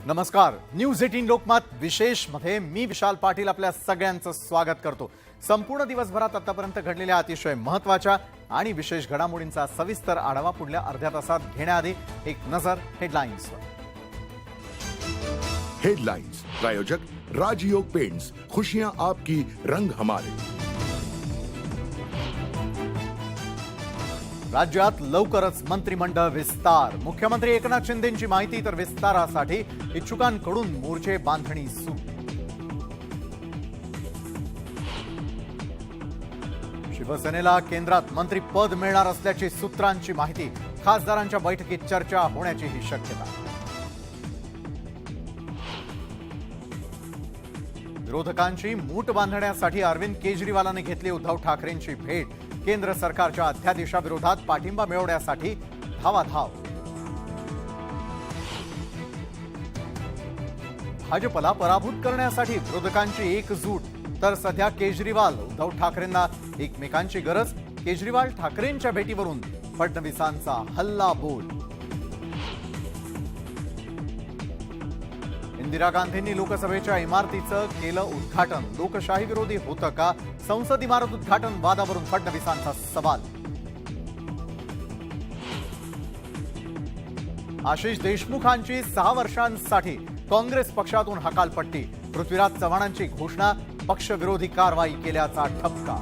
नमस्कार. न्यूज 18 लोकमत विशेष मध्ये मी विशाल पाटील आपल्या सगळ्यांचं स्वागत करतो. संपूर्ण दिवसभरात आतापर्यंत घडलेल्या अतिशय महत्त्वाच्या आणि विशेष घडामोडींचा सविस्तर आढावा पुढल्या अर्ध्या तासात घेण्याआधी एक नजर हेडलाईन्सवर. हेडलाइंस प्रायोजक राजयोग पेंट्स, खुशियां आपकी, रंग हमारे. राज्यात लवकरच मंत्रिमंडळ विस्तार. मुख्यमंत्री एकनाथ शिंदेंची माहिती तर विस्तारासाठी इच्छुकांकडून मोर्चे बांधणी सुरू. शिवसेनेला केंद्रात मंत्रिपद मिळणार असल्याची सूत्रांची माहिती. खासदारांच्या बैठकीत चर्चा होण्याची ही शक्यता. विरोधकांची मूठ बांधण्यासाठी अरविंद केजरीवालांनी घेतली उद्धव ठाकरेंची भेट. केंद्र सरकारच्या अध्यादेशाविरोधात पाठिंबा मिळवण्यासाठी धावाधाव. भाजपला पराभूत करण्यासाठी विरोधकांची एकजूट. तर सध्या केजरीवाल उद्धव ठाकरेंना एकमेकांची गरज. केजरीवाल ठाकरेंच्या भेटीवरून फडणवीसांचा हल्ला बोल. इंदिरा गांधींनी लोकसभेच्या इमारतीचं केलं उद्घाटन. लोकशाही विरोधी होतं का? संसद इमारत उद्घाटन वादावरून फडणवीसांचा सवाल. आशिष देशमुखांची 6 वर्षांसाठी काँग्रेस पक्षातून हकालपट्टी. पृथ्वीराज चव्हाणांची घोषणा. पक्षविरोधी कारवाई केल्याचा ठपका.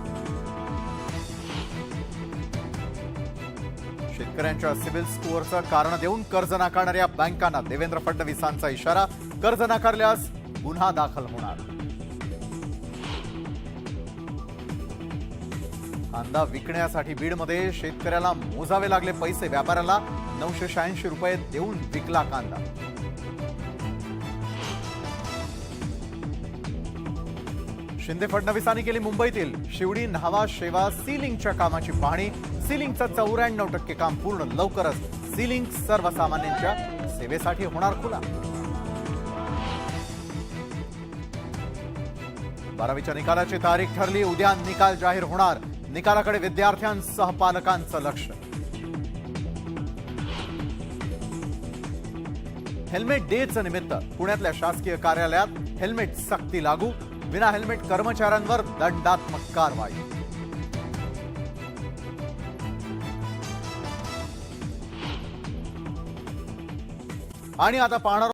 शेतकऱ्यांच्या सिव्हिल स्कोअरचं कारण देऊन कर्ज नाकारणाऱ्या बँकांना देवेंद्र फडणवीसांचा इशारा. कर्ज नाकारल्यास गुन्हा दाखल होणार. कांदा विकण्यासाठी बीडमध्ये शेतकऱ्याला मोजावे लागले पैसे. व्यापाऱ्याला 986 रुपये देऊन विकला कांदा. शिंदे फडणवीसांनी केली मुंबईतील शिवडी न्हावा शेवा सीलिंगच्या कामाची पाहणी. सीलिंगचं 94% काम पूर्ण. लवकरच सीलिंग सर्वसामान्यांच्या सेवेसाठी होणार खुला. 12वीच्या निकालाची तारीख ठरली. उद्या निकाल जाहीर होणार. निकालाकडे विद्यार्थ्यांसह पालकांचं लक्ष. हेल्मेट डेचं निमित्त पुण्यातल्या शासकीय कार्यालयात हेल्मेट सक्ती लागू. विना हेल्मेट कर्मचाऱ्यांवर दंडात्मक कारवाई. आणि आता पाहणार